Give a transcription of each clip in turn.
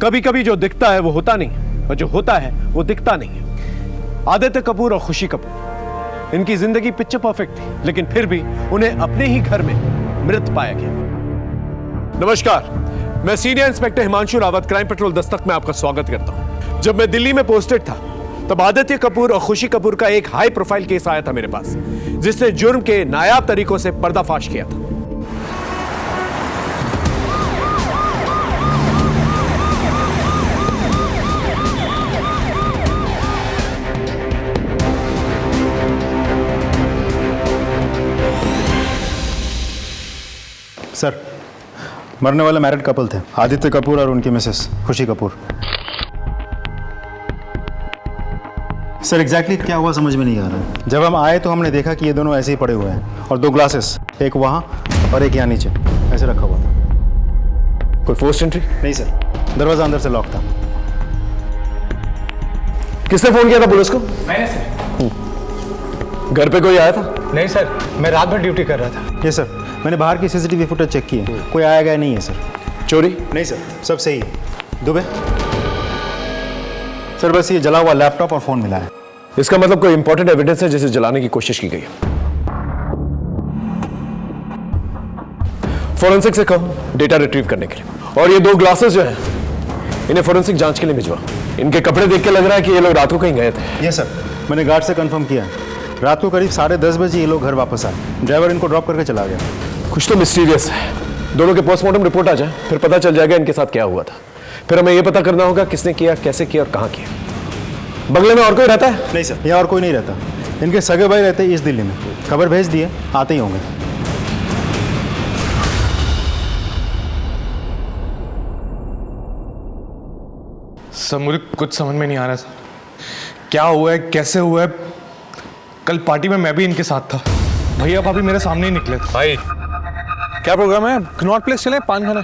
कभी कभी जो दिखता है वो होता नहीं और जो होता है वो दिखता नहीं है। आदित्य कपूर और खुशी कपूर, इनकी जिंदगी पिक्चर परफेक्ट थी, लेकिन फिर भी उन्हें अपने ही घर में मृत पाया गया। नमस्कार, मैं senior inspector Himanshu Rawat, crime petrol Dastak में आपका स्वागत करता हूं। जब मैं दिल्ली में पोस्टेड था तब आदित्य कपूर और खुशी कपूर का एक हाई प्रोफाइल केस आया था मेरे पास, जिसने जुर्म के नायाब तरीकों से पर्दाफाश किया था। सर, मरने वाले मैरिड कपल थे, आदित्य कपूर और उनकी मिसेस खुशी कपूर। सर, एग्जैक्टली क्या हुआ समझ में नहीं आ रहा। जब हम आए तो हमने देखा कि ये दोनों ऐसे ही पड़े हुए हैं और 2 ग्लासेस, एक वहाँ और एक यहाँ नीचे ऐसे रखा हुआ था। कोई फोर्स्ड एंट्री? नहीं सर, दरवाजा अंदर से लॉक था। किसने फोन किया था पुलिस को? मैंने सर। घर पे कोई आया था? नहीं सर, मैं रात भर ड्यूटी कर रहा था। ये सर, मैंने बाहर की सीसीटीवी फुटेज चेक की है, कोई आया गया नहीं है सर। चोरी? नहीं सर, सब सही है। दुबे सर, बस ये जला हुआ लैपटॉप और फोन मिला है। इसका मतलब कोई इंपॉर्टेंट एविडेंस है जिसे जलाने की कोशिश की गई है। फोरेंसिक से कहो डेटा रिट्रीव करने के लिए। और ये 2 ग्लासेस जो हैं, इन्हें फोरेंसिक जांच के लिए भिजवा। इनके कपड़े देख के लग रहा है कि ये लोग रात को कहीं गए थे। ये सर, मैंने गार्ड से कंफर्म किया। रात को करीब 10:30 बजे ये लोग घर वापस आए। ड्राइवर इनको ड्रॉप करके चला गया। कुछ तो मिस्टीरियस है। दोनों के पोस्टमार्टम रिपोर्ट आ जाए, फिर पता चल जाएगा इनके साथ क्या हुआ था। फिर हमें यह पता करना होगा किसने किया, कैसे किया और कहां किया। बंगले में और कोई रहता है? नहीं सर, यहाँ और कोई नहीं रहता। इनके सगे भाई रहते हैं इस दिल्ली में। खबर भेज दिए, आते ही होंगे। सर, मुझे कुछ समझ में नहीं आ रहा सर, क्या हुआ है, कैसे हुआ है। कल पार्टी में मैं भी इनके साथ था। भैया भाभी मेरे सामने ही निकले थे। भाई क्या प्रोग्राम है? कनॉट प्लेस चले पान खाने?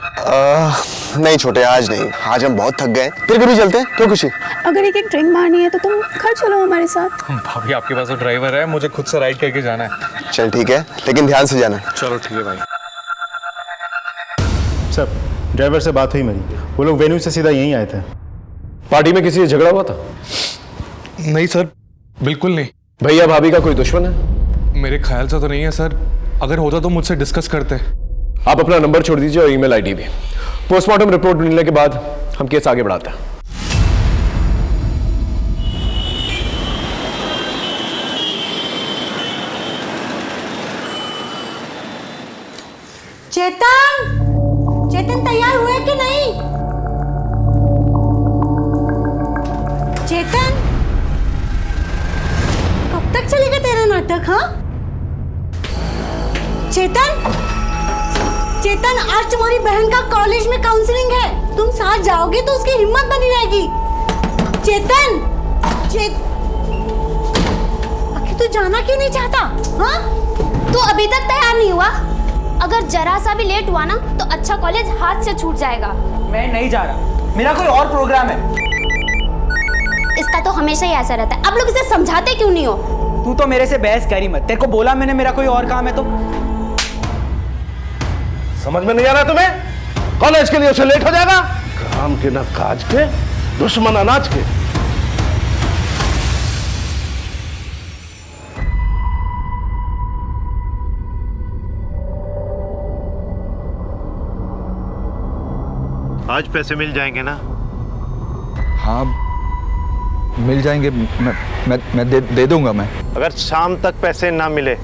नहीं छोटे, आज नहीं। आज हम बहुत थक गए, फिर कभी चलते हैं। क्यों खुशी? अगर एक ड्रिंक मारनी है तो तुम घर चलो हमारे साथ। भाभी आपके पास तो ड्राइवर है, मुझे खुद से राइड करके जाना है। चल ठीक है, लेकिन ध्यान से जाना। चलो ठीक है भाई। सर, ड्राइवर से बात हुई मेरी, वो लोग वेन्यू से सीधा यहीं आए थे। पार्टी में किसी से झगड़ा हुआ था? नहीं सर, बिल्कुल नहीं। भैया भाभी का कोई दुश्मन है? मेरे ख्याल से तो नहीं है सर, अगर होता तो मुझसे डिस्कस करते। आप अपना नंबर छोड़ दीजिए और ईमेल आईडी भी। पोस्टमार्टम रिपोर्ट मिलने के बाद हम केस आगे बढ़ाते हैं। चेतन, चेतन तैयार हुए कि नहीं? चेतन, कब तक चलेगा तेरा नाटक? हाँ चेतन, चेतन, आज तुम्हारी बहन का कॉलेज में काउंसलिंग है। तुम साथ जाओगे तो उसकी हिम्मत बनी रहेगी। चेतन, आखिर तू जाना क्यों नहीं चाहता? हाँ, तू अभी तक तैयार नहीं हुआ? अगर जरा सा भी लेट हुआ ना तो अच्छा कॉलेज हाथ से छूट जाएगा। मैं नहीं जा रहा, मेरा कोई और प्रोग्राम है। इसका तो हमेशा ही ऐसा रहता है। आप लोग इसे समझाते क्यों नहीं हो? तू तो मेरे से बहस करी मत। तेरे को बोला मैंने मेरा कोई और काम है तो। समझ में नहीं आ रहा तुम्हें? कॉलेज के लिए उसे लेट हो जाएगा। काम के ना काज के, दुश्मन अनाज के। आज पैसे मिल जाएंगे ना? हाँ मिल जाएंगे। मैं दे दूंगा। मैं अगर शाम तक पैसे ना मिले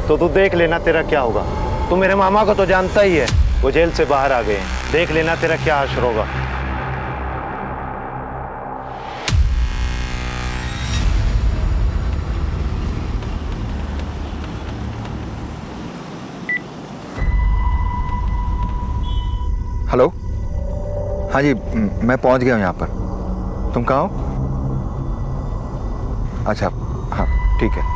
तो तू देख लेना तेरा क्या होगा। तू मेरे मामा को तो जानता ही है, वो जेल से बाहर आ गए हैं। देख लेना तेरा क्या हश्र होगा। हेलो, हाँ जी, मैं पहुंच गया हूँ यहाँ पर। तुम कहाँ हो? अच्छा, हाँ ठीक है।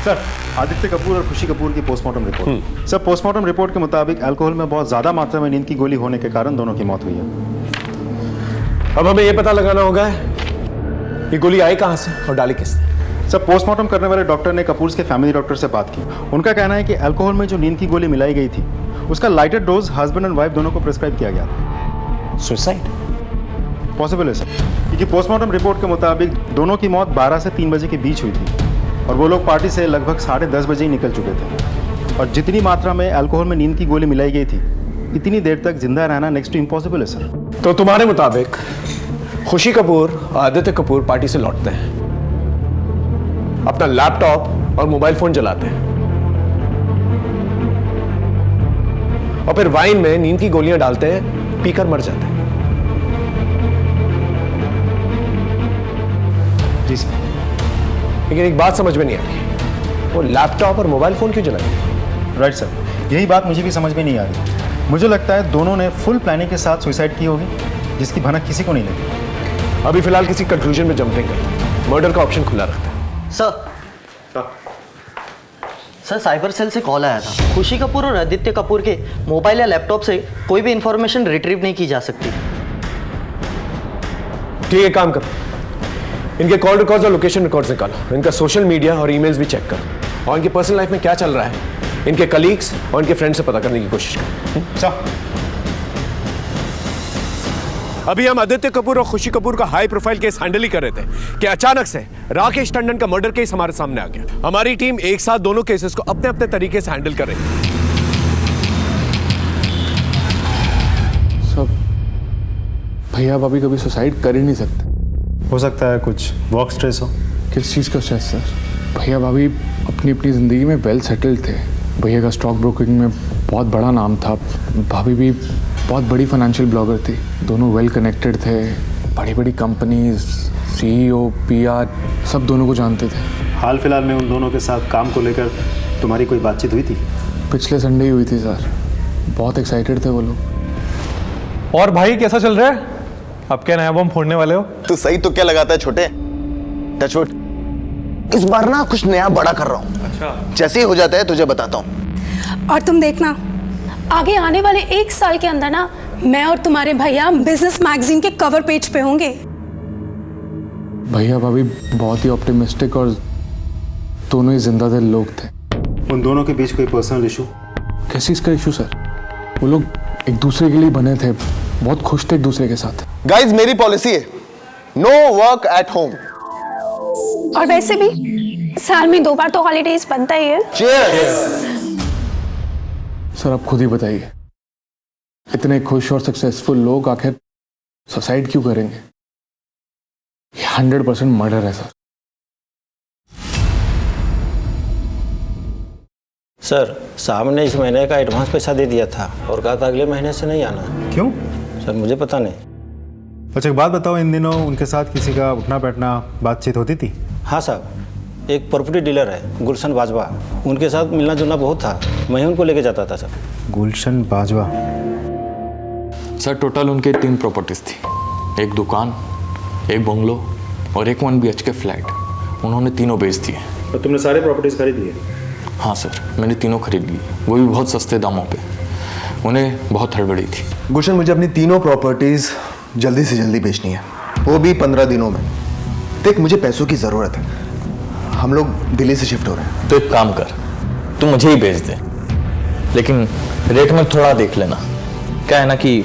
सर, आदित्य कपूर और खुशी कपूर की postmortem report. Sir, postmortem report के मुताबिक अल्कोहल में बहुत ज्यादा मात्रा में नींद की गोली होने के कारण दोनों की मौत हुई है। अब हमें यह पता लगाना होगा ये गोली आई कहां से और डाली किसने। सर, पोस्टमार्टम करने वाले डॉक्टर ने कपूर्स के फैमिली डॉक्टर से बात की। उनका कहना है कि अल्कोहल में जो नींद की गोली मिलाई गई थी उसका lighter dose husband and wife दोनों को प्रिस्क्राइब किया गया था। सुसाइड पॉसिबल है सर, क्योंकि पोस्टमार्टम रिपोर्ट के मुताबिक दोनों की मौत 12 से 3 बजे के बीच हुई थी और वो लोग पार्टी से लगभग 10:30 बजे ही निकल चुके थे। और जितनी मात्रा में अल्कोहल में नींद की गोली मिलाई गई थी इतनी देर तक जिंदा रहना नेक्स्ट टू इम्पॉसिबल है सर। तो तुम्हारे मुताबिक खुशी कपूर और आदित्य कपूर पार्टी से लौटते हैं, अपना लैपटॉप और मोबाइल फोन जलाते हैं और फिर वाइन में नींद की गोलियां डालते हैं, पीकर मर जाते हैं। जी सर। लेकिन एक बात समझ में नहीं आ रही, वो लैपटॉप और मोबाइल फोन क्यों जलाए? राइट सर, यही बात मुझे भी समझ में नहीं आ रही। मुझे लगता है दोनों ने फुल प्लानिंग के साथ सुसाइड की होगी जिसकी भनक किसी को नहीं लगी। अभी फिलहाल किसी कंक्लूजन में जंप नहीं करते, मर्डर का ऑप्शन खुला रखते हैं। सर साइबर सेल से कॉल आया था। खुशी कपूर और आदित्य कपूर के मोबाइल या लैपटॉप से कोई भी इंफॉर्मेशन रिट्रीव नहीं की जा सकती। ठीक है, काम करो, इनके कॉल रिकॉर्ड्स और लोकेशन रिकॉर्ड्स निकालो, इनका सोशल मीडिया और ईमेल्स भी चेक करो और इनके पर्सनल लाइफ में क्या चल रहा है इनके कलीग्स और इनके फ्रेंड से पता करने की कोशिश करो। सर, अभी हम आदित्य कपूर और खुशी कपूर का हाई प्रोफाइल केस हैंडल ही कर रहे थे कि अचानक से राकेश टंडन का मर्डर केस हमारे सामने आ गया। हमारी टीम एक साथ दोनों केसेस को अपने अपने तरीके से हैंडल कर रही है। सब भैया भाभी कभी सुसाइड कर ही नहीं सकते। हो सकता है कुछ वर्क स्ट्रेस हो। किस चीज़ का स्ट्रेस सर? भैया भाभी अपनी अपनी ज़िंदगी में वेल सेटल्ड थे। भैया का स्टॉक ब्रोकिंग में बहुत बड़ा नाम था, भाभी भी बहुत बड़ी फाइनेंशियल ब्लॉगर थी, दोनों वेल कनेक्टेड थे, बड़ी बड़ी कंपनीज, CEO, PR सब दोनों को जानते थे। हाल फिलहाल में उन दोनों के साथ काम को लेकर तुम्हारी कोई बातचीत हुई थी? पिछले संडे ही हुई थी सर, बहुत एक्साइटेड थे वो लोग। और भाई कैसा चल रहा है? अब क्या नया बम फोड़ने वाले हो? तू सही तो क्या लगाता है छोटे? टचवुड, इस बार ना कुछ नया बड़ा कर रहा हूँ। अच्छा। जैसे ही हो जाता है तुझे बताता हूँ। और तुम देखना आगे आने वाले 1 साल के अंदर ना मैं और तुम्हारे भैया बिजनेस मैगजीन के कवर पेज पे होंगे। भैया भाभी बहुत ही ऑप्टिमिस्टिक और दोनों ही जिंदा दिल लोग थे। उन दोनों के बीच कोई पर्सनल इशू? कैसी इसका इशू सर? वो लोग एक दूसरे के लिए बने थे, बहुत खुश थे एक दूसरे के साथ। गाइस, मेरी पॉलिसी है नो वर्क एट होम। और वैसे भी साल में 2 बार तो हॉलीडेज बनता ही है। Cheers! सर आप खुद ही बताइए, इतने खुश और सक्सेसफुल लोग आखिर सुसाइड क्यों करेंगे? 100% मर्डर है सर। सर साहब ने इस महीने का एडवांस पैसा दे दिया था और कहा था अगले महीने से नहीं आना। क्यों? सर मुझे पता नहीं। अच्छा एक बात बताओ, इन दिनों उनके साथ किसी का उठना बैठना बातचीत होती थी? हाँ साहब, एक प्रॉपर्टी डीलर है गुलशन बाजवा, उनके साथ मिलना जुलना बहुत था, मैं उनको लेके जाता था सर। गुलशन बाजवा? सर टोटल उनके 3 प्रॉपर्टीज थी, एक दुकान, एक बंगलो और एक 1 BHK फ्लैट। उन्होंने तीनों बेच दिए। तो तुमने सारे प्रॉपर्टीज खरीद लिए? हाँ सर, मैंने तीनों खरीद ली, वो भी बहुत सस्ते दामों पे। उन्हें बहुत हड़बड़ी थी। गुलशन, मुझे अपनी तीनों प्रॉपर्टीज जल्दी से जल्दी बेचनी है, वो भी 15 दिनों में। देख मुझे पैसों की ज़रूरत है, हम लोग दिल्ली से शिफ्ट हो रहे हैं। तो एक काम कर, तू मुझे ही बेच दे, लेकिन रेट में थोड़ा देख लेना। क्या है ना कि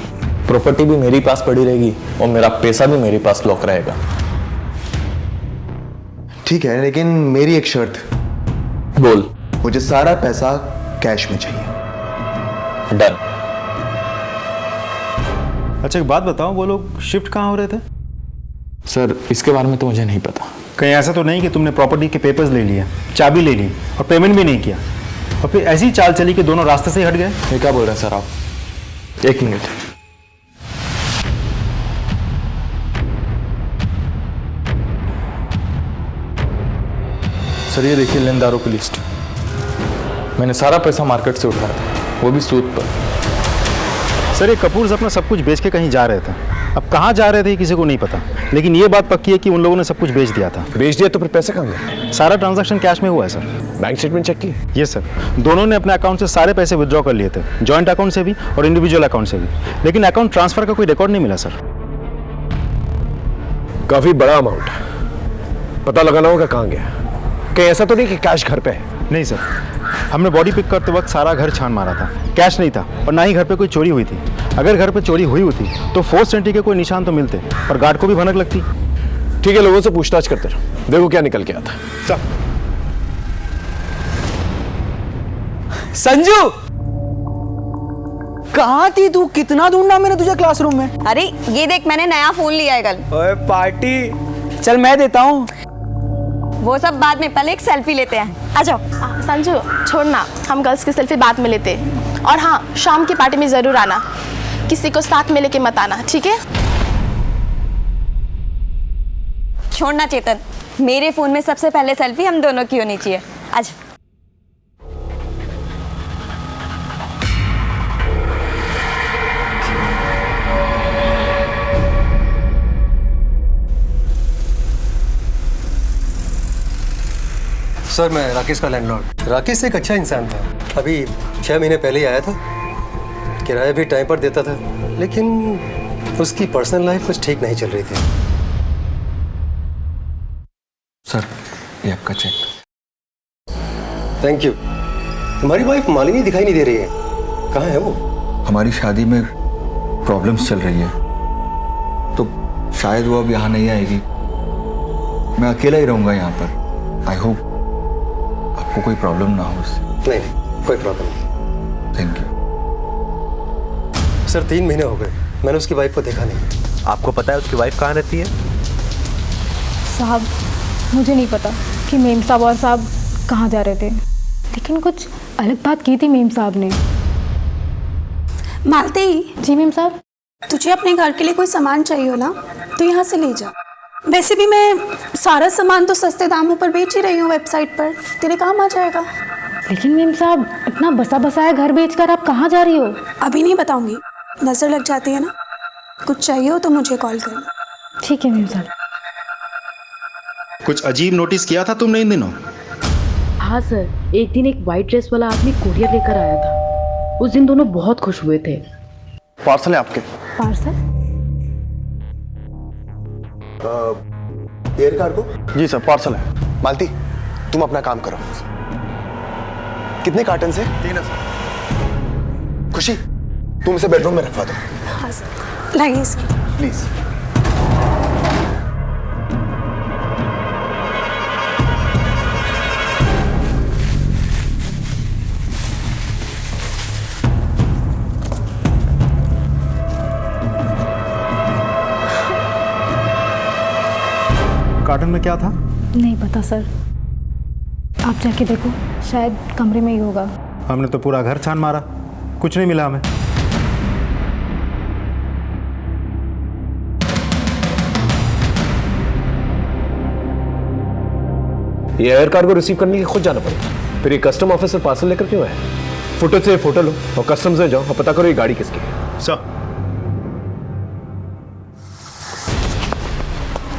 प्रॉपर्टी भी मेरे पास पड़ी रहेगी और मेरा पैसा भी मेरे पास लॉक रहेगा। ठीक है, लेकिन मेरी एक शर्त। बोल। मुझे सारा पैसा कैश में चाहिए। डन। अच्छा एक बात बताओ, वो लोग शिफ्ट कहाँ हो रहे थे? सर इसके बारे में तो मुझे नहीं पता। कहीं ऐसा तो नहीं कि तुमने प्रॉपर्टी के पेपर्स ले लिए, चाबी ले ली और पेमेंट भी नहीं किया और फिर ऐसी चाल चली कि दोनों रास्ते से ही हट गए? ये क्या बोल रहे हैं सर आप? 1 मिनट। सर ये देखिए लेनदारों की लिस्ट। मैंने सारा पैसा मार्केट से उठाया था, वो भी सूद पर। सर ये कपूर्स अपना सब कुछ बेच के कहीं जा रहे थे, अब कहाँ जा रहे थे किसी को नहीं पता, लेकिन ये बात पक्की है कि उन लोगों ने सब कुछ बेच दिया था। बेच दिया तो फिर पैसे कहाँ गए? सारा ट्रांजैक्शन कैश में हुआ है सर। बैंक स्टेटमेंट चेक की? ये सर, दोनों ने अपने अकाउंट से सारे पैसे विड्रॉ कर लिए थे, जॉइंट अकाउंट से भी और इंडिविजुअल अकाउंट से भी, लेकिन अकाउंट ट्रांसफर का कोई रिकॉर्ड नहीं मिला सर। काफी बड़ा अमाउंट है, पता लगाना होगा कहाँ गया। कहीं ऐसा तो नहीं कि कैश घर पे है? नहीं सर, हमने बॉडी पिक करते वक्त सारा घर छान मारा था, कैश नहीं था और ना ही घर पे कोई चोरी हुई थी। अगर घर पे चोरी हुई होती तो फोर्स एंट्री के कोई निशान तो मिलते और गार्ड को भी भनक लगती। ठीक है, लोगों से पूछताछ करते रहो, देखो क्या निकल के आता। संजू, कहाँ थी तू? कितना ढूंढा मैंने तुझे क्लासरूम में। अरे ये देख, मैंने नया फोन लिया है कल। ओए पार्टी, चल मैं देता हूँ। वो सब बाद में, पहले एक सेल्फी लेते हैं। आ जाओ। संजू छोड़ना, हम गर्ल्स की सेल्फी बाद में लेते हैं। और हाँ, शाम की पार्टी में जरूर आना, किसी को साथ में लेके मत आना, ठीक है? छोड़ना चेतन, मेरे फोन में सबसे पहले सेल्फी हम दोनों की होनी चाहिए। आज सर, मैं राकेश का लैंडलॉर्ड। राकेश एक अच्छा इंसान था, अभी 6 महीने पहले ही आया था, किराया भी टाइम पर देता था, लेकिन उसकी पर्सनल लाइफ कुछ ठीक नहीं चल रही थी। सर, ये आपका चेक। Thank you. तुम्हारी वाइफ मालिनी दिखाई नहीं दे रही है, कहाँ है वो? हमारी शादी में प्रॉब्लम्स चल रही है, तो शायद वो अब यहाँ नहीं आएगी। मैं अकेला ही रहूँगा यहाँ पर। आई होप आपको कोई प्रॉब्लम ना हो उससे। नहीं, कोई प्रॉब्लम नहीं। Thank you. सर, 3 महीने हो गए, मैंने उसकी वाइफ को देखा नहीं। आपको पता है उसकी वाइफ कहाँ रहती है? साहब, मुझे नहीं पता कि मेम साहब और साहब कहाँ जा रहे थे, लेकिन कुछ अलग बात की थी मेम साहब ने। मालती जी मेम साहब। तुझे अपने घर के लिए कोई सामान चाहिए हो ना, तो यहाँ से ले जा। वैसे भी मैं सारा सामान तो सस्ते दामों पर बेच ही रही हूँ वेबसाइट पर, तेरे काम आ जाएगा। लेकिन मेम साहब, इतना बसा बसाया घर बेचकर आप कहाँ जा रही हो? अभी नहीं बताऊंगी, नजर लग जाती है ना। कुछ चाहिए हो तो मुझे कॉल करना। ठीक है मेम साहब। कुछ अजीब नोटिस किया था तुमने इन दिनों? हाँ सर, एक दिन एक वाइट ड्रेस वाला आदमी कोरियर लेकर आया था। उस दिन दोनों बहुत खुश हुए थे। पार्सल है आपके? पार्सल? Air cargo? जी सर, पार्सल है। मालती, तुम अपना काम करो। कितने कार्टन से? 3 है सर। खुशी, तुम इसे बेडरूम में रखवा दो। हाँ सर, लाइए इसकी। प्लीज। कार्टन में क्या था? नहीं पता सर, आप जाके देखो, शायद कमरे में ही होगा। हमने तो पूरा घर छान मारा, कुछ नहीं मिला हमें। ये एयर कार्गो रिसीव करने के लिए खुद जाना पड़ेगा, फिर ये कस्टम ऑफिसर पार्सल लेकर क्यों आया? फुटेज से फोटो लो और कस्टम से जाओ और पता करो ये गाड़ी किसकी है। सर।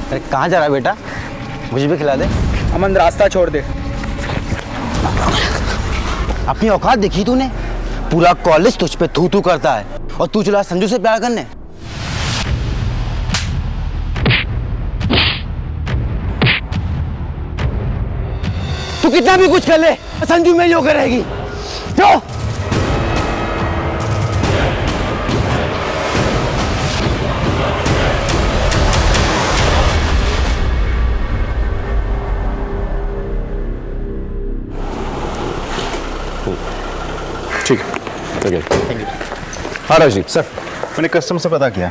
अरे कहाँ जा रहा है बेटा? मुझे भी खिला दे। अमन, रास्ता छोड़ दे। अपनी औकात देखी तूने? पूरा कॉलेज तुझ पे थू थू करता है और तू चला संजू से प्यार करने। तू कितना भी कुछ कर ले, संजू में ही होकर रहेगी। जो ठीक है, थैंक यू। हाँ राजीव सर, मैंने कस्टम से पता किया,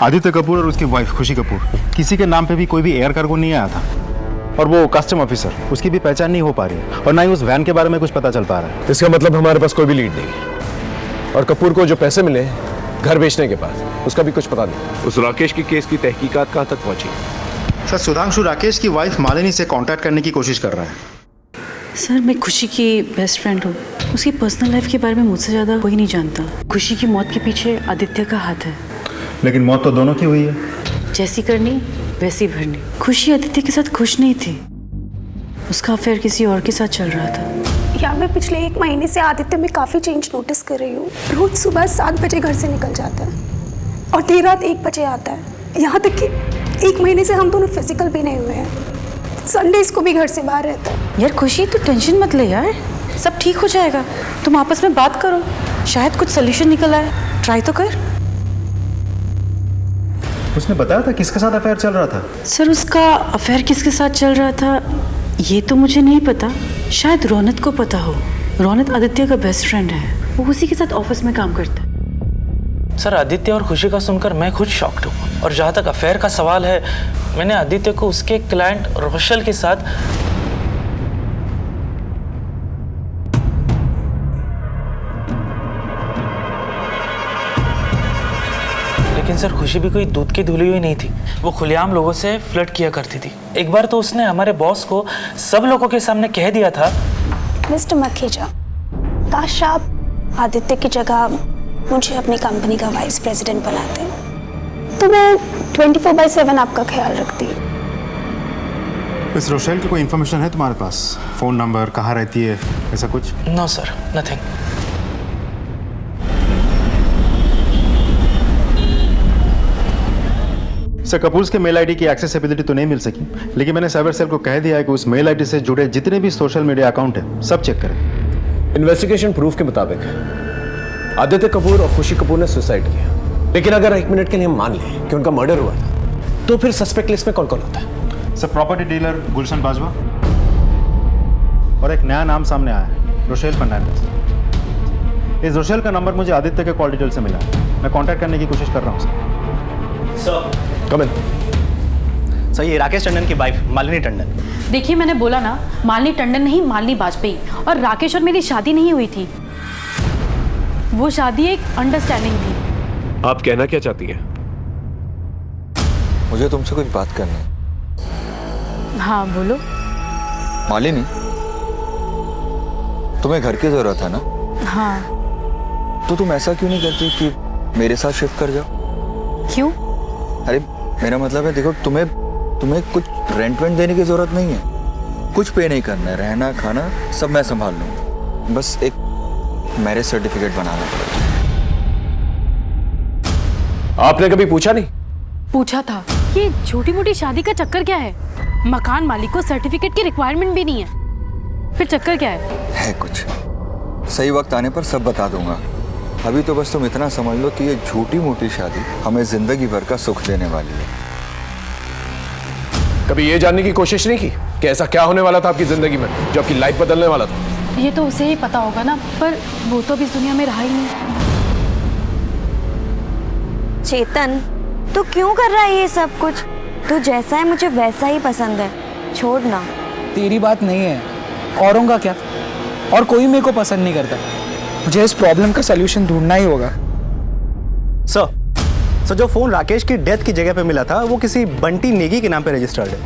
आदित्य कपूर और उसकी वाइफ खुशी कपूर, किसी के नाम पे भी कोई भी एयर कार्गो नहीं आया था। और वो कस्टम ऑफिसर, उसकी भी पहचान नहीं हो पा रही और ना ही उस वैन के बारे में कुछ पता चल पा रहा है। इसका मतलब हमारे पास कोई भी लीड नहीं। और कपूर को जो पैसे मिले घर बेचने के बाद, उसका भी कुछ पता नहीं। उस राकेश की केस की तहकीकात कहाँ तक पहुंची? सर, सुधांशु राकेश की वाइफ मालिनी से कांटेक्ट करने की कोशिश कर रहा है। सर, मैं खुशी की बेस्ट फ्रेंड हूँ। उसकी पर्सनल लाइफ के बारे में मुझसे ज़्यादा कोई नहीं जानता। खुशी की मौत के पीछे आदित्य का हाथ है। लेकिन मौत तो दोनों की हुई है। जैसी करनी वैसी भरनी। खुशी आदित्य के साथ खुश नहीं थी, उसका अफेयर किसी और के साथ चल रहा था। यार, मैं पिछले 1 महीने से आदित्य में काफ़ी चेंज नोटिस कर रही हूँ। रोज सुबह 7 बजे घर से निकल जाता है और देर रात 1 बजे आता है। यहाँ तक कि 1 महीने से हम दोनों फिजिकल भी नहीं हुए हैं। संडेज को भी घर से बाहर रहता है। यार खुशी तू टेंशन मत ले यार, सब ठीक हो जाएगा। तुम आपस में बात करो, शायद कुछ सोल्यूशन निकल आए। ट्राई तो कर। उसने बताया था किसके साथ अफेयर चल रहा था? सर उसका अफेयर किसके साथ चल रहा था ये तो मुझे नहीं पता, शायद रौनक को पता हो। रौनक आदित्य का बेस्ट फ्रेंड है, वो उसी के साथ ऑफिस में काम करता है। सर आदित्य और खुशी का सुनकर मैं खुद शॉक्ड हूँ। और जहाँ तक अफेयर का सवाल है, मैंने आदित्य को उसके क्लाइंट रोशल के साथ लेकिन सर खुशी भी कोई दूध की धुली हुई नहीं थी। वो खुलेआम लोगों से फ्लर्ट किया करती थी। एक बार तो उसने हमारे बॉस को सब लोगों के सामने कह दिया था, मिस्टर मखेजा, काश आप आदित्य की जगह मुझे अपनी कंपनी का वाइस प्रेसिडेंट बनाते तो मैं 24/7 आपका ख्याल रखती। इस रोशेल की कोई इन्फॉर्मेशन है तुम्हारे पास? फोन नंबर, कहाँ रहती है, ऐसा कुछ? No sir, nothing. Sir Kapoor's के मेल आईडी की एक्सेसिबिलिटी तो नहीं मिल सकी, लेकिन मैंने साइबर सेल को कह दिया है कि उस मेल आईडी से जुड़े जितने भी सोशल मीडिया अकाउंट है सब चेक करें। इन्वेस्टिगेशन प्रूफ के मुताबिक आदित्य कपूर और खुशी कपूर ने सुसाइड किया, लेकिन अगर 1 मिनट के लिए मान लें कि उनका मर्डर हुआ था, तो फिर सस्पेक्ट लिस्ट में कौन कौन होता है? सर प्रॉपर्टी डीलर गुलशन बाजवा, और एक नया नाम सामने आया है, रोशेल फर्नांडिस। इस रोशेल का नंबर मुझे आदित्य के कॉल डिटेल से मिला है। मैं कांटेक्ट करने की कोशिश कर रहा हूँ सर। कम इन। सर ये राकेश टंडन की वाइफ मालिनी टंडन। देखिए मैंने बोला ना, मालिनी टंडन नहीं, मालिनी वाजपेयी। और राकेश और मेरी शादी नहीं हुई थी, वो शादी एक अंडरस्टैंडिंग थी। आप कहना क्या चाहती हैं? मुझे तुमसे कुछ बात करनी है। हाँ बोलो। मालिनी, तुम्हें घर की जरूरत है ना? हाँ। तो तुम ऐसा क्यों नहीं करती कि मेरे साथ शिफ्ट कर जाओ? क्यों? अरे मेरा मतलब है, देखो तुम्हें कुछ रेंट वेंट देने की जरूरत नहीं है, कुछ पे नहीं करना है, रहना खाना सब मैं संभाल लूँगा, बस एक मैरिज सर्टिफिकेट बनाना पड़ेगा। आपने कभी पूछा नहीं? पूछा था। ये छोटी मोटी शादी का चक्कर क्या है? मकान मालिक को सर्टिफिकेट की रिक्वायरमेंट भी नहीं है, फिर चक्कर क्या है कुछ सही वक्त आने पर सब बता दूंगा। अभी तो बस तुम इतना समझ लो कि ये छोटी मोटी शादी हमें जिंदगी भर का सुख देने वाली है। कभी ये जानने की कोशिश नहीं की कि ऐसा क्या होने वाला था आपकी जिंदगी में जो आपकी लाइफ बदलने वाला था? ये तो उसे ही पता होगा ना, पर वो तो अभी इस दुनिया में रहा ही नहीं। चेतन, तू क्यों कर रहा है ये सब कुछ? तू जैसा है मुझे वैसा ही पसंद है, छोड़ ना। तेरी बात नहीं है, औरों का क्या? और कोई मेरे को पसंद नहीं करता। मुझे इस प्रॉब्लम का सलूशन ढूंढना ही होगा। सर जो फोन राकेश की डेथ की जगह पे मिला था वो किसी बंटी नेगी के नाम पे रजिस्टर्ड है।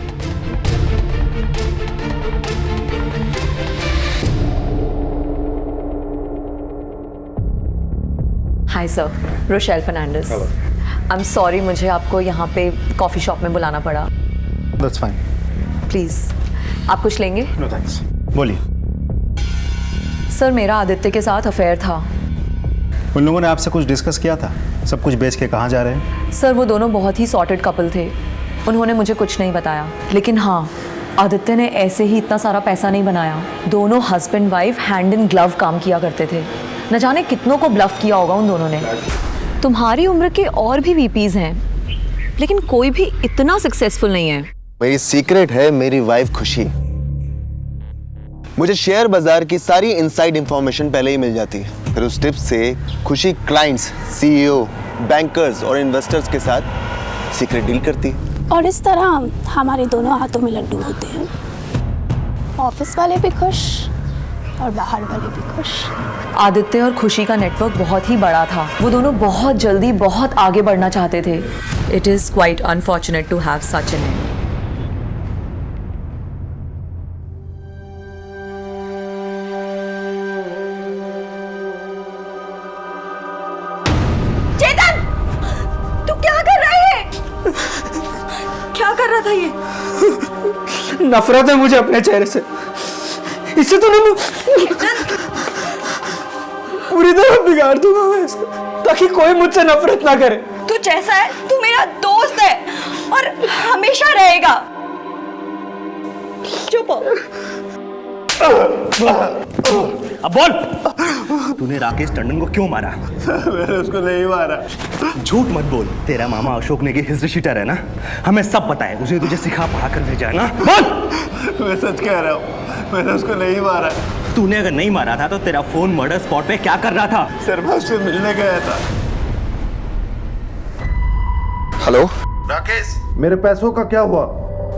Hi sir, Rochelle Fernandes. I am sorry मुझे आपको यहाँ पे कॉफ़ी शॉप में बुलाना पड़ा। That's fine. प्लीज़ आप कुछ लेंगे? No thanks. बोलिए। सर मेरा आदित्य के साथ अफेयर था। उन लोगों ने आपसे कुछ डिस्कस किया था? सब कुछ बेच के कहाँ जा रहे हैं? सर वो दोनों बहुत ही सॉर्टेड कपल थे, उन्होंने मुझे कुछ नहीं बताया। लेकिन हाँ, आदित्य ने ऐसे ही इतना सारा पैसा नहीं बनाया। दोनों husband wife hand in glove काम किया करते थे। न जाने कितनों को ब्लफ किया होगा उन दोनों ने। तुम्हारी उम्र के और भी वीपीज हैं, लेकिन कोई भी इतना सक्सेसफुल नहीं है। मेरी सीक्रेट है मेरी वाइफ खुशी। मुझे शेयर बाजार की सारी इनसाइड इंफॉर्मेशन पहले ही मिल जाती है, फिर उस टिप्स से खुशी क्लाइंट्स, सीईओ, बैंकर्स और इन्वेस्टर्स के साथ सीक्रेट डील करती है। और इस तरह हमारे दोनों हाथों में लड्डू होते हैं। ऑफिस वाले भी खुश और बाहर वाले भी खुश। आदित्य और खुशी का नेटवर्क बहुत ही बड़ा था। वो दोनों बहुत जल्दी बहुत आगे बढ़ना चाहते थे। It is quite unfortunate to have such an end. Chetan, तू क्या कर रहा है? क्या कर रहा था ये? नफरत है मुझे अपने चेहरे से। इससे तो नहीं पूरी तरह बिगाड़ दूंगा मैं इसको, ताकि कोई मुझसे नफरत ना करे। तू जैसा है, तू मेरा दोस्त है और हमेशा रहेगा। चुप हो। अब बोल, तूने राकेश टंडन को क्यों मारा? मैंने उसको नहीं मारा। झूठ मत बोल, तेरा मामा अशोक ने की हिस्ट्री शीटर है ना, हमें सब पता है, उसे तुझे सिखा पढ़ा कर भेजा है ना। बोल। मैं सच कह रहा हूँ, मैंने उसको नहीं मारा। तूने अगर नहीं मारा था तो तेरा फोन मर्डर स्पॉट पे क्या कर रहा था? सर मैं उससे मिलने गया था। हेलो राकेश, मेरे पैसों का क्या हुआ?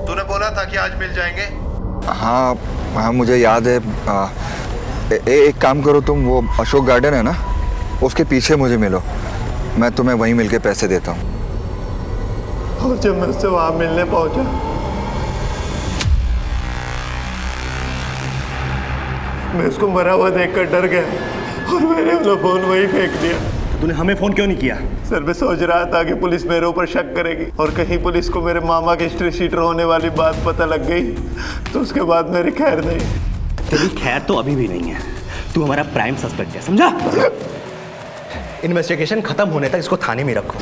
तूने बोला था कि आज मिल जाएंगे। हाँ हाँ मुझे याद है। एक काम करो तुम, वो अशोक गार्डन है ना, उसके पीछे मुझे मिलो, मैं तुम्हें वहीं मिलके पैसे देता हूँ। और जब मैं उससे वहां मिलने पहुंचा, मैं उसको मरा हुआ देखकर डर गया और मैंने अपना फोन वहीं फेंक दिया। तूने हमें फोन क्यों नहीं किया? सर मैं सोच रहा था कि पुलिस मेरे ऊपर शक करेगी और कहीं पुलिस को मेरे मामा के हिस्ट्री शीटर होने वाली बात पता लग गई तो उसके बाद मेरी खैर नहीं। तेरी खैर तो अभी भी नहीं है, तू हमारा प्राइम सस्पेक्ट है, समझा? इन्वेस्टिगेशन खत्म होने तक इसको थाने में रखो।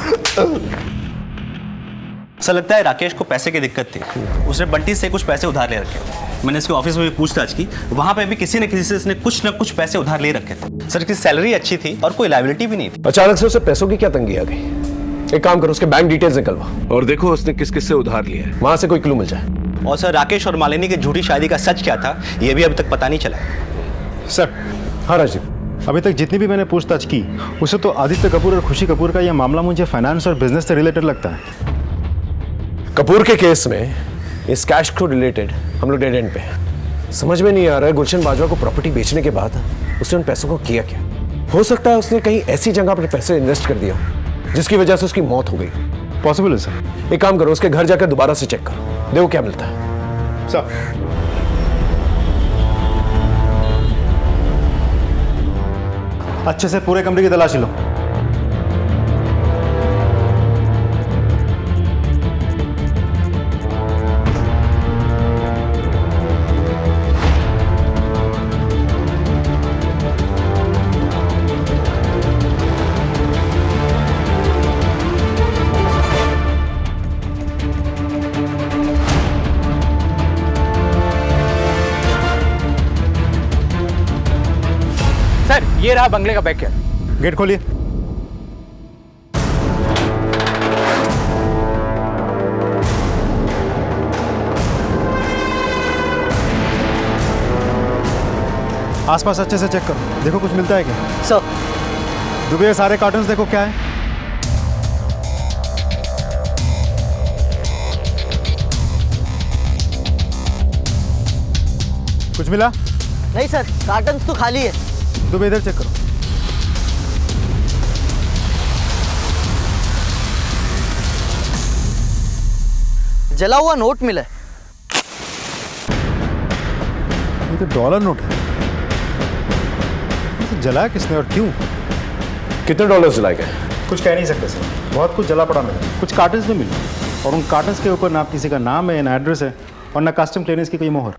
ऐसा लगता है राकेश को पैसे की दिक्कत थी, उसने बंटी से कुछ पैसे उधार ले रखे। मैंने इसके ऑफिस में भी पूछताछ की, वहां पे भी किसी न किसी से इसने कुछ न कुछ पैसे उधार ले रखे थे। सर इसकी सैलरी अच्छी थी और कोई लायबिलिटी भी नहीं थी। अचानक से उसे पैसों की क्या तंगी आ गई? एक काम करो, उसके बैंक डिटेल्स निकलवा और देखो उसने किस किस से उधार लिया है, वहां से कोई क्लू मिल जाए। और सर राकेश और मालिनी की झूठी शादी का सच क्या था ये भी अभी तक पता नहीं चला। सर। हाँ राजीव, अभी तक जितनी भी मैंने पूछताछ की उसे तो आदित्य कपूर और खुशी कपूर का यह मामला मुझे फाइनेंस और बिजनेस से रिलेटेड लगता है। कपूर के केस में इस कैश को रिलेटेड हम लोग डेड एंड पे हैं। समझ में नहीं आ रहा है गुलशन बाजवा को प्रॉपर्टी बेचने के बाद उसने उन पैसों को किया क्या। हो सकता है उसने कहीं ऐसी जगह पर पैसे इन्वेस्ट कर दिया जिसकी वजह से उसकी मौत हो गई। पॉसिबल है सर। एक काम करो, उसके घर जाकर दोबारा से चेक करो, देखो क्या मिलता है। सर अच्छे से पूरे कमरे की तलाशी लो। सर ये रहा बंगले का बैक गेट। गेट खोलिए। आसपास अच्छे से चेक करो, देखो कुछ मिलता है क्या। सर दुबे सारे कार्टन्स देखो क्या है। कुछ मिला? नहीं सर, कार्टन्स तो खाली है। दुबे इधर चेक करो। जला हुआ नोट मिला है। ये तो डॉलर नोट है। इसे जलाया किसने और क्यों? कितने डॉलर जलाए गए? कुछ कह नहीं सकते सर, बहुत कुछ जला पड़ा मिला। कुछ कार्टन्स भी मिले और उन कार्टन्स के ऊपर ना किसी का नाम है, ना एड्रेस है और ना कस्टम क्लियरेंस की कोई मोहर।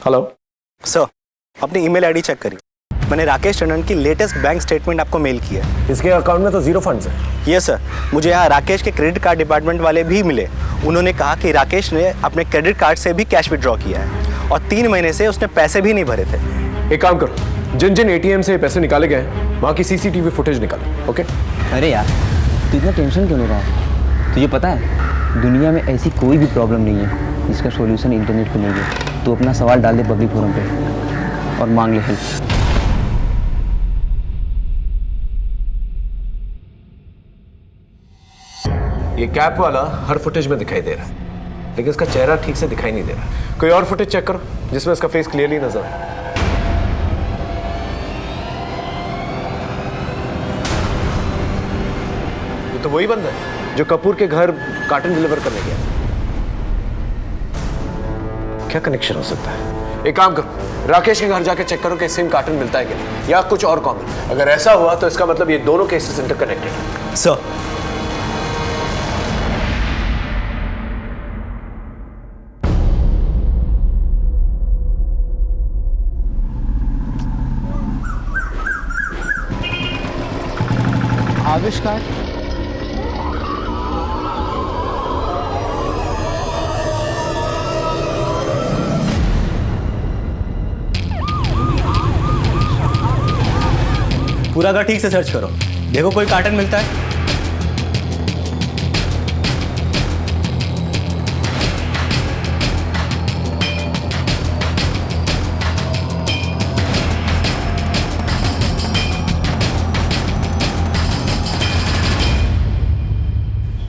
हेलो सर, अपनी ईमेल आईडी चेक करिए, मैंने राकेश टंडन की लेटेस्ट बैंक स्टेटमेंट आपको मेल की है। इसके अकाउंट में तो जीरो फंड्स है। ये सर, मुझे यहाँ राकेश के क्रेडिट कार्ड डिपार्टमेंट वाले भी मिले। उन्होंने कहा कि राकेश ने अपने क्रेडिट कार्ड से भी कैश विड्रॉ किया है और 3 महीने से उसने पैसे भी नहीं भरे थे। एक काम करो, जिन जिन एटीएम से पैसे निकाले गए वहाँ की सीसीटीवी फुटेज निकालो। ओके? अरे यार तू इतना टेंशन क्यों ले रहा है? तुझे पता है दुनिया में ऐसी कोई भी प्रॉब्लम नहीं है जिसका सॉल्यूशन इंटरनेट पे नहीं है। तू अपना सवाल डाल दे पब्लिक फोरम पे और मांग ले हेल्प। ये कैप वाला हर फुटेज में दिखाई दे रहा है लेकिन उसका चेहरा ठीक से दिखाई नहीं दे रहा। कोई और फुटेज चेक करो जिसमें उसका फेस क्लियरली नजर आए। ये तो वही बंदा है जो कपूर के घर कार्टन डिलीवर करने गया। क्या कनेक्शन हो सकता है? एक काम करो, राकेश के घर जाके चेक करो कि सेम कार्टन मिलता है कि नहीं या कुछ और कॉमन। अगर ऐसा हुआ तो इसका मतलब ये दोनों केसेस इंटरकनेक्टेड है। सर आविष्कार पूरा घर ठीक से सर्च करो, देखो कोई कार्टन मिलता है।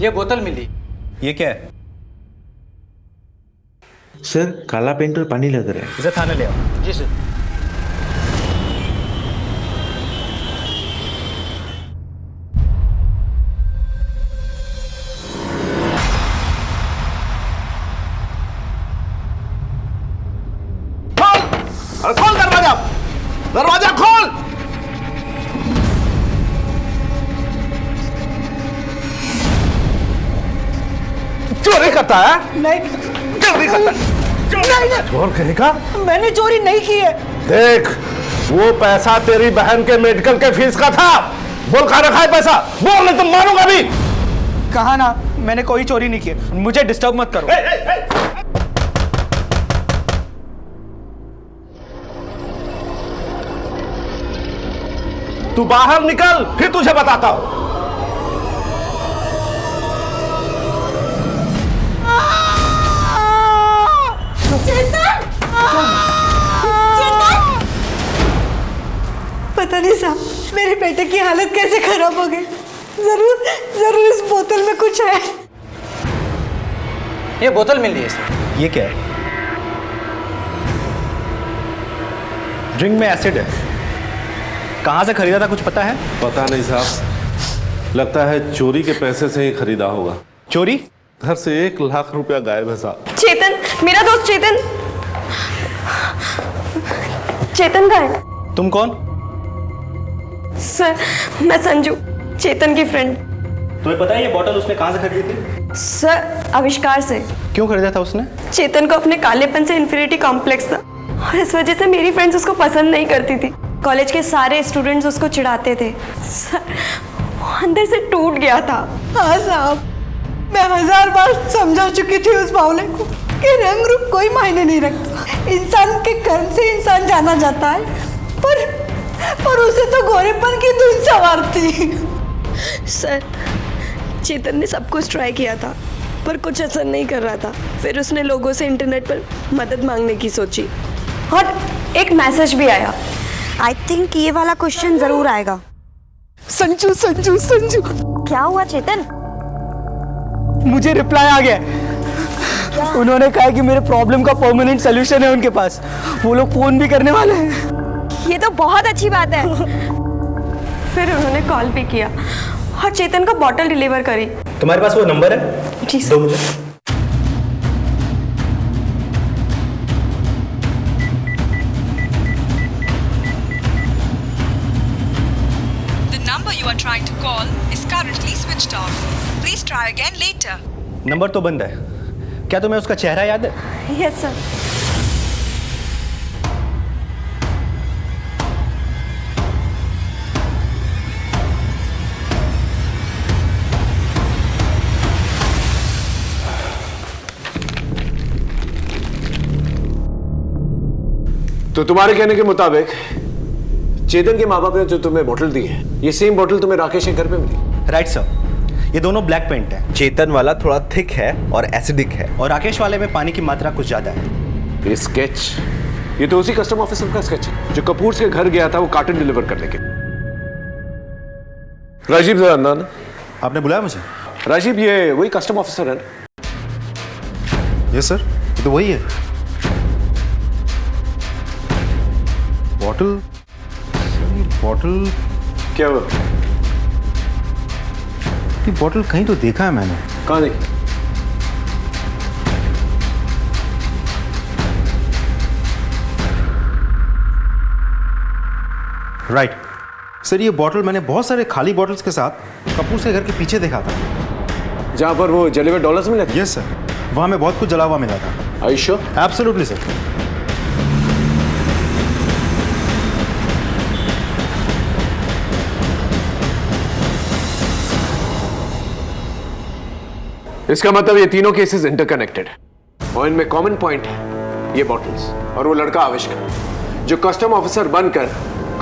ये बोतल मिली। ये क्या है? सर काला पेंट और पानी लग रहा है। इसे थाने ले आओ। जी सर। खोल दरवाजा, दरवाजा खोल। चोरी करता है? नहीं चोरी करता है? चोर कहेगा? मैंने चोरी नहीं की है। देख, वो पैसा तेरी बहन के मेडिकल के फीस का था। बोल कहाँ रखा है पैसा? बोल नहीं तो मारूंगा भी। कहा ना, मैंने कोई चोरी नहीं की। मुझे डिस्टर्ब मत करो। तू बाहर निकल, फिर तुझे बताता हूं। पता नहीं साहब, मेरे बेटे की हालत कैसे खराब हो गई। जरूर जरूर इस बोतल में कुछ है। ये बोतल मिल रही है सर। ये क्या है? ड्रिंक में एसिड है। कहाँ से खरीदा था कुछ पता है? पता नहीं साहब, लगता है चोरी के पैसे से ही खरीदा होगा। चोरी? घर से 1 लाख रुपया गायब है साहब। चेतन, मेरा दोस्त चेतन। चेतन का है। तुम कौन? सर मैं संजू, चेतन की फ्रेंड। तुम्हें पता है ये बोतल उसने कहाँ से खरीदी थी? सर आविष्कार से। क्यों खरीदा था उसने? चेतन को अपने कालेपन से इन्फिनिटी कॉम्प्लेक्स था और इस वजह से मेरी फ्रेंड्स उसको पसंद नहीं करती थी। कॉलेज के सारे स्टूडेंट्स उसको चिढ़ाते थे। सर वो अंदर से टूट गया था। हाँ साहब, मैं 1000 बार समझा चुकी थी उस बावले को कि रंग रूप कोई मायने नहीं रखता। इंसान के कर्म से इंसान जाना जाता है, पर उसे तो गोरेपन की धुन सवारती। सर चेतन ने सब कुछ ट्राई किया था पर कुछ असर नहीं कर रहा था। फिर उसने लोगों से इंटरनेट पर मदद मांगने की सोची और एक मैसेज भी आया। आई थिंक ये वाला क्वेश्चन जरूर आएगा। संजू संजू संजू। क्या हुआ चेतन? मुझे रिप्लाई आ गया। उन्होंने कहा कि मेरे प्रॉब्लम का परमानेंट सॉल्यूशन है उनके पास। वो लोग फोन भी करने वाले हैं। ये तो बहुत अच्छी बात है। फिर उन्होंने कॉल भी किया और चेतन को बॉटल डिलीवर करी। तुम्हारे पास वो नंबर है? जी दो मुझे। The number you are trying to call is currently switched off. Please try again later. Number तो बंद है। क्या तुम्हें उसका चेहरा याद है? Yes sir. तो तुम्हारे कहने के मुताबिक चेतन के माँ बाप ने जो तुम्हें बोतल दी है, ये सेम बोतल तुम्हें राकेश के घर पे मिली? राइट सर, ये दोनों ब्लैक पेंट है। चेतन वाला थोड़ा थिक है और एसिडिक है, और राकेश वाले में पानी की मात्रा कुछ ज्यादा है। ये स्केच, ये तो उसी कस्टम ऑफिसर का स्केच है जो कपूर के घर गया था वो कार्टन डिलीवर करने के। राजीव जरा अंदर ना। आपने बुलाया मुझे? राजीव ये वही कस्टम ऑफिसर है ना? यस सर, ये तो वही है। बॉटल बॉटल क्या हुआ? ये बॉटल कहीं तो देखा है मैंने। कहाँ देखी? राइट सर, ये बॉटल मैंने बहुत सारे खाली बॉटल्स के साथ कपूर से घर के पीछे देखा था, जहां पर वो जले हुए डॉलर्स मिले थे। यस सर, वहां में बहुत कुछ जला हुआ मिला था। Are you sure? Absolutely sir. इसका मतलब ये तीनों केसेस इंटरकनेक्टेड है और इनमें कॉमन पॉइंट है, ये बॉटल्स और वो लड़का आविष्कार जो कस्टम ऑफिसर बनकर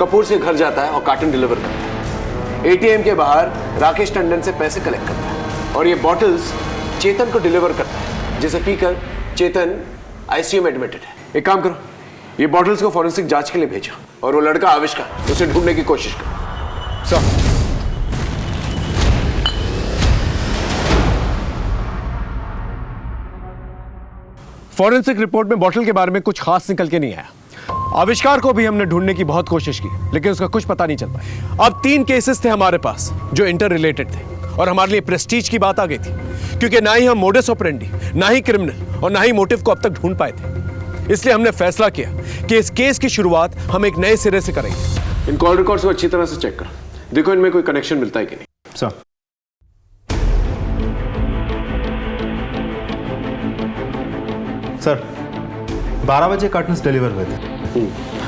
कपूर से घर जाता है और कार्टन डिलीवर करता है। एटीएम के बाहर राकेश टंडन से पैसे कलेक्ट करता है और ये बॉटल्स चेतन को डिलीवर करता है, जिसे पीकर चेतन आईसीयू में एडमिटेड है। एक काम करो, ये बॉटल्स को फॉरेंसिक जांच के लिए भेजो और वो लड़का आविष्कार उसे ढूंढने की कोशिश करो। सर फॉरेंसिक रिपोर्ट में बॉटल के बारे में कुछ खास निकल के नहीं आया। आविष्कार को भी हमने ढूंढने की बहुत कोशिश की, लेकिन उसका कुछ पता नहीं चल पाया। अब 3 केसेस थे हमारे पास जो इंटर रिलेटेड थे और हमारे लिए प्रेस्टीज की बात आ गई थी, क्योंकि ना ही हम मोडस ऑपरेंडी, ना ही क्रिमिनल और ना ही मोटिव को अब तक ढूंढ पाए थे। इसलिए हमने फैसला किया कि इस केस की शुरुआत हम एक नए सिरे से करेंगे। इन कॉल रिकॉर्ड्स को अच्छी तरह से चेक करो, देखो इनमें कोई कनेक्शन मिलता है कि नहीं। सर सर 12 बजे कार्टन्स डिलीवर हुए थे।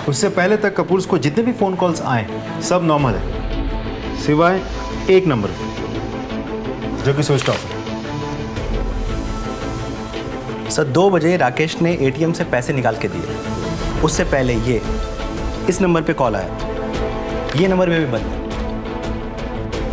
उससे पहले तक कपूर्स को जितने भी फ़ोन कॉल्स आए सब नॉर्मल है, सिवाय एक नंबर जो कि स्विच ऑफ है। सर 2 बजे राकेश ने एटीएम से पैसे निकाल के दिए, उससे पहले ये इस नंबर पे कॉल आया, ये नंबर में भी बंद है।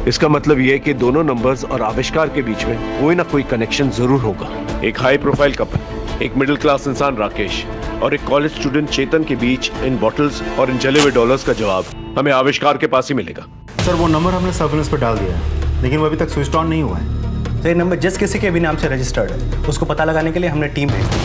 इसका मतलब ये कि दोनों नंबर्स और आविष्कार के बीच में कोई ना कोई कनेक्शन जरूर होगा। एक हाई प्रोफाइल कपल, एक मिडिल क्लास इंसान राकेश और एक कॉलेज स्टूडेंट चेतन के बीच इन बॉटल्स और इन जले हुए डॉलर्स का जवाब हमें आविष्कार के पास ही मिलेगा। सर वो नंबर हमने सर्विलेंस पर डाल दिया है, लेकिन वो अभी तक स्विच ऑन नहीं हुआ है। तो ये नंबर जिस किसी के भी नाम से रजिस्टर्ड है, उसको पता लगाने के लिए हमने टीम भेज दी।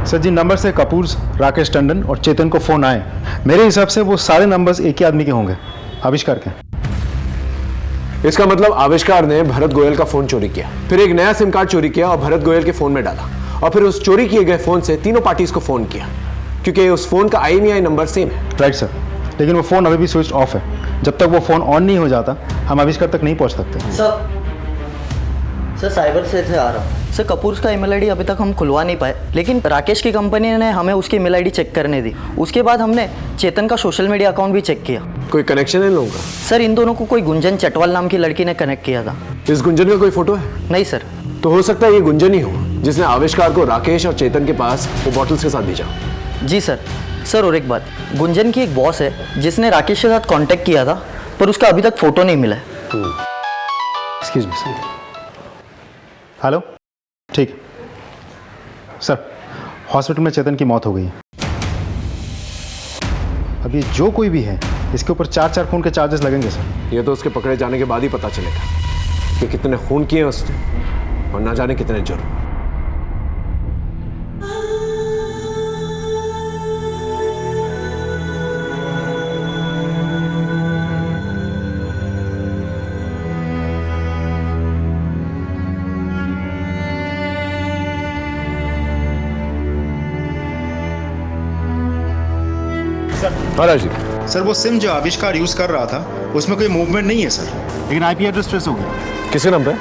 सर जिन नंबर से कपूर, राकेश टंडन और चेतन को फ़ोन आए, मेरे हिसाब से वो सारे नंबर्स एक ही आदमी के होंगे, आविष्कार के। इसका मतलब आविष्कार ने भरत गोयल का फोन चोरी किया, फिर एक नया सिम कार्ड चोरी किया और भरत गोयल के फोन में डाला, और फिर उस चोरी किए गए फोन से तीनों पार्टीज को फोन किया, क्योंकि उस फोन का IMEI नंबर सेम है। राइट सर, लेकिन वो फ़ोन अभी भी स्विच ऑफ है। जब तक वो फ़ोन ऑन नहीं हो जाता हम आविष्कार तक नहीं पहुंच सकते। सर साइबर से आ रहा हूँ। सर कपूर का ईमेल आईडी अभी तक हम खुलवा नहीं पाए, लेकिन राकेश की कंपनी ने हमें उसकी ईमेल आईडी चेक करने दी। उसके बाद हमने चेतन का सोशल मीडिया अकाउंट भी चेक किया। कोई कनेक्शन है इन लोगों का? सर इन दोनों को कोई गुंजन चटवाल नाम की लड़की ने कनेक्ट किया था। इस गुंजन का कोई फोटो है? नहीं सर। तो हो सकता है ये गुंजन ही हो जिसने आविष्कार को राकेश और चेतन के पास वो बॉटल्स के साथ भेजा। जी सर। सर और एक बात, गुंजन की एक बॉस है जिसने राकेश के साथ कांटेक्ट किया था, पर उसका अभी तक फोटो नहीं मिला है। Excuse me sir. हेलो, ठीक सर, हॉस्पिटल में चेतन की मौत हो गई है। अभी जो कोई भी है इसके ऊपर 4 खून के चार्जेस लगेंगे सर। ये तो उसके पकड़े जाने के बाद ही पता चलेगा कि कितने खून किए उसने और ना जाने कितने जुर्म। महाराज जी, सर वो सिम जो आविष्कार यूज कर रहा था उसमें कोई मूवमेंट नहीं है सर, लेकिन IP एड्रेस ट्रेस हो गया। किसके नाम पे?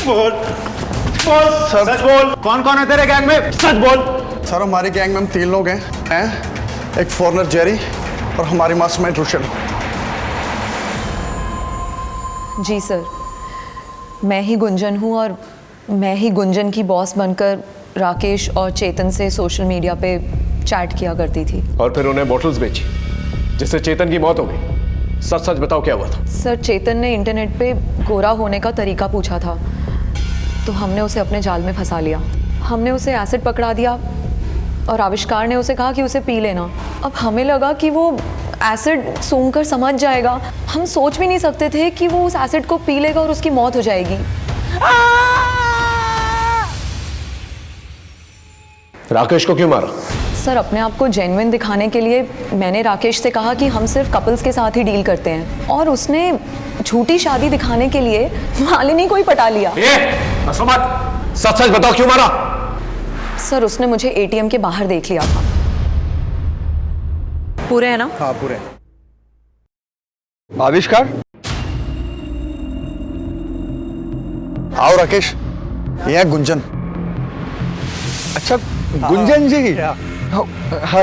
बोल बोल सच बोल, कौन कौन है तेरे गैंग में? सच बोल। सर हमारी गैंग में हम 3 लोग हैं, एक फॉरनर जेरी और हमारी मास्टरमाइंड रुशल। जी सर, मैं ही गुंजन हूँ और मैं ही गुंजन की बॉस बनकर राकेश और चेतन से सोशल मीडिया पे चैट किया करती थी और फिर उन्हें बॉटल्स बेची जिससे चेतन की मौत हो गई। सच सच बताओ क्या हुआ था? सर चेतन ने इंटरनेट पे गोरा होने का तरीका पूछा था, तो हमने उसे अपने जाल में फंसा लिया। हमने उसे एसिड पकड़ा दिया और आविष्कार ने उसे कहा कि उसे पी लेना। अब हमें लगा कि वो एसिड सूंघकर समझ जाएगा। हम सोच भी नहीं सकते थे कि वो उस एसिड को पी लेगा और उसकी मौत हो जाएगी। राकेश को क्यों मारा? सर, अपने आप को जेन्युइन दिखाने के लिए मैंने राकेश से कहा कि हम सिर्फ कपल्स के साथ ही डील करते हैं, और उसने झूठी शादी दिखाने के लिए मालिनी को ही पटा लिया। सच सच बताओ, क्यों मारा? सर, उसने मुझे एटीएम के बाहर देख लिया था। पूरे हैं ना? हाँ पूरे। आविष्कार, आओ राकेश, ये है गुंजन। अच्छा गुंजन जी,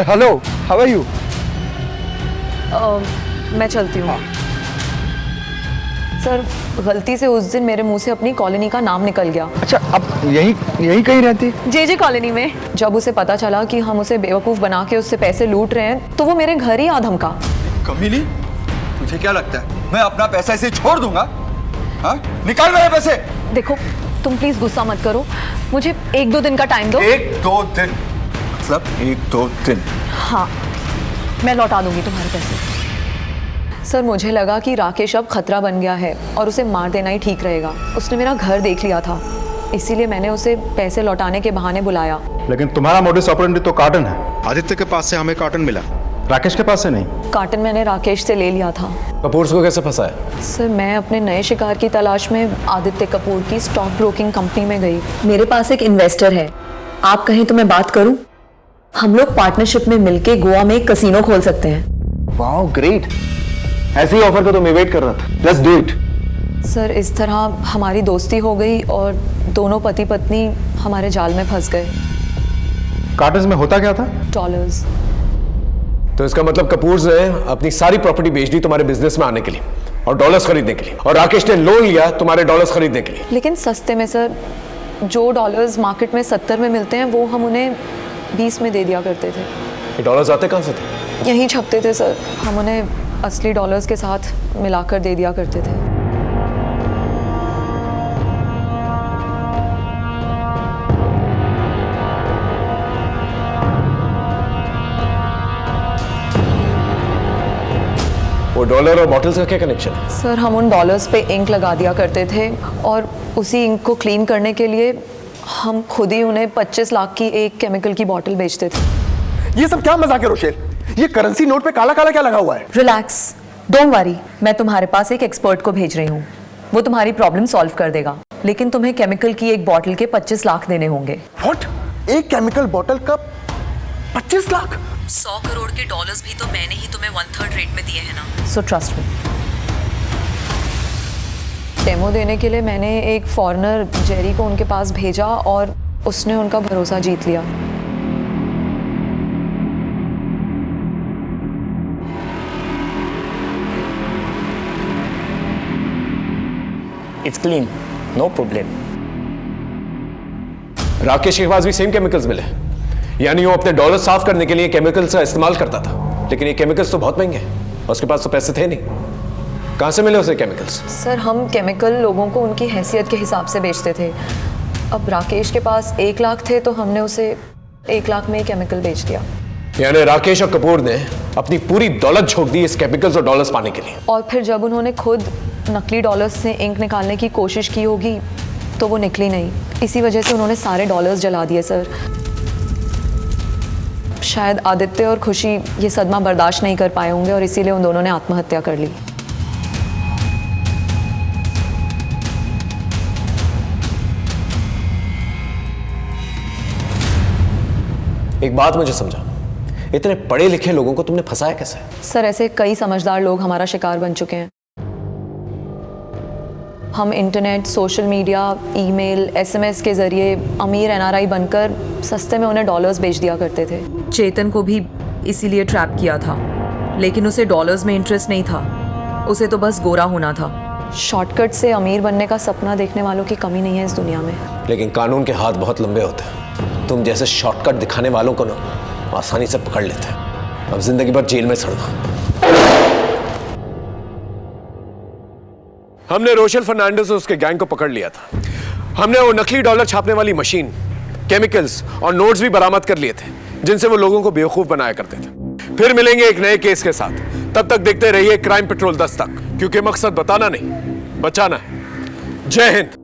हेलो, हाउ आर यू? मैं चलती हूँ। सर, गलती से उस दिन मेरे मुंह से अपनी कॉलोनी का नाम निकल गया। अच्छा, अब यही कहीं रहती? जे कॉलोनी में। जब उसे पता चला कि हम उसे बेवकूफ़ बना के उससे पैसे लूट रहे हैं, तो वो मेरे घर ही आ धमका। कमीनी, तुझे क्या लगता है मैं अपना पैसा इसे छोड़ दूंगा? हाँ? निकाल मेरे पैसे। देखो, तुम प्लीज गुस्सा मत करो, मुझे 1-2 दिन का टाइम दो। 1-2 दिन? मतलब 1-2 दिन? हाँ, मैं लौटा दूंगी तुम्हारे पैसे। सर, मुझे लगा कि राकेश अब खतरा बन गया है और उसे मार देना ही ठीक रहेगा। उसने मेरा घर देख लिया था, इसीलिए मैंने उसे पैसे लौटाने के बहाने बुलाया। लेकिन तुम्हारा मोडिस ऑपरेंडी तो कार्टन है। आदित्य के पास से हमें कार्टन मिला, राकेश के पास से नहीं। कार्टन मैंने राकेश से ले लिया था। कपूर को कैसे फंसाया? सर, मैं अपने नए शिकार की तलाश में आदित्य कपूर की स्टॉक ब्रोकिंग कंपनी में गई। मेरे पास एक इन्वेस्टर है, आप कहें तो मैं बात करूं? हम लोग पार्टनरशिप में मिलके गोवा में एक कसीनो खोल सकते हैं। वाओ ग्रेट, ऐसे ही ऑफर का तो मैं वेट कर रहा था। Let's do it. सर, इस तरह हमारी दोस्ती हो गई और दोनों पति पत्नी हमारे जाल में फंस गए। कार्टन्स में होता क्या था? डॉलर्स। तो इसका मतलब कपूर ने अपनी सारी प्रॉपर्टी बेच दी तुम्हारे बिजनेस में आने के लिए और डॉलर्स खरीदने के लिए, और राकेश ने लोन लिया तुम्हारे डॉलर्स खरीदने के लिए। लेकिन सस्ते में सर। जो डॉलर्स मार्केट में 70 में मिलते हैं, वो हम उन्हें 20 में दे दिया करते थे। ये डॉलर्स आते कहाँ से थे? यहीं छपते थे सर, हम उन्हें असली डॉलर्स के साथ मिलाकर दे दिया करते थे। वो डॉलर और बॉटल्स का क्या कनेक्शन है? सर, हम उन डॉलर्स पे इंक लगा दिया करते थे और उसी इंक को क्लीन करने के लिए हम खुद ही उन्हें 25 लाख की एक केमिकल की बॉटल बेचते थे। ये सब क्या मजाक है रोशेल? ये करेंसी नोट पे काला काला क्या लगा हुआ है? रिलैक्स, डोंट वरी, मैं तुम्हारे पास एक एक्सपर्ट को भेज रही हूँ, वो तुम्हारी प्रॉब्लम सॉल्व कर देगा। लेकिन तुम्हें केमिकल की एक बॉटल के 25 लाख देने होंगे। व्हाट? एक केमिकल बॉटल का 25 लाख? 100 करोड़ के डॉलर्स भी तो मैंने ही तुम्हें 1/3 रेट में दिए हैं ना, सो ट्रस्ट मी। डेमो देने के लिए मैंने एक फॉरेनर जेरी को उनके पास भेजा और उसने उनका भरोसा जीत लिया। It's clean, no problem. Rakesh के पास भी सेम केमिकल्स मिले, यानी वो अपने डॉलर साफ करने के लिए केमिकल्स का इस्तेमाल करता था। लेकिन ये केमिकल्स तो बहुत महंगे हैं और उसके पास तो पैसे थे नहीं। कहाँ से मिले उसे केमिकल्स? सर, हम केमिकल लोगों को उनकी हैसियत के हिसाब से बेचते थे। अब राकेश के पास 1 लाख थे तो हमने उसे 1 लाख में ही केमिकल बेच दिया। यानी राकेश और कपूर ने अपनी पूरी दौलत झोंक दी इस केमिकल्स और डॉलर्स पाने के लिए। और फिर जब उन्होंने खुद नकली डॉलर्स से इंक निकालने की कोशिश की होगी तो वो निकली नहीं। इसी वजह से उन्होंने सारे डॉलर्स जला दिए सर। शायद आदित्य और खुशी ये सदमा बर्दाश्त नहीं कर पाए होंगे और इसीलिए उन दोनों ने आत्महत्या कर ली। एक बात मुझे समझा, इतने पढ़े लिखे लोगों को तुमने फंसाया कैसे? सर, ऐसे कई समझदार लोग हमारा शिकार बन चुके हैं। हम internet, social media, email, SMS के जरिए अमीर NRI बनकर सस्ते में उन्हें डॉलर्स बेच दिया करते थे। चेतन को भी इसीलिए ट्रैप किया था, लेकिन उसे डॉलर्स में इंटरेस्ट नहीं था, उसे तो बस गोरा होना था। शॉर्टकट से अमीर बनने का सपना देखने वालों की कमी नहीं है इस दुनिया में। लेकिन कानून के हाथ बहुत लंबे होते हैं। तुम जैसे शॉर्टकट दिखाने वालों को ना आसानी से पकड़ लेते हैं। अब जिंदगी भर जेल में सड़ना। हमने रोशेल फर्नांडिस और उसके गैंग को पकड़ लिया था। हमने वो नकली डॉलर छापने वाली मशीन, केमिकल्स और नोट्स भी बरामद कर लिए थे। जिनसे वो लोगों को बेवकूफ बनाया करते थे। फिर मिलेंगे एक नए केस के साथ। तब तक देखते रहिए क्राइम पेट्रोल 10 तक, क्योंकि मकसद बताना नहीं, बचाना है। जय हिंद।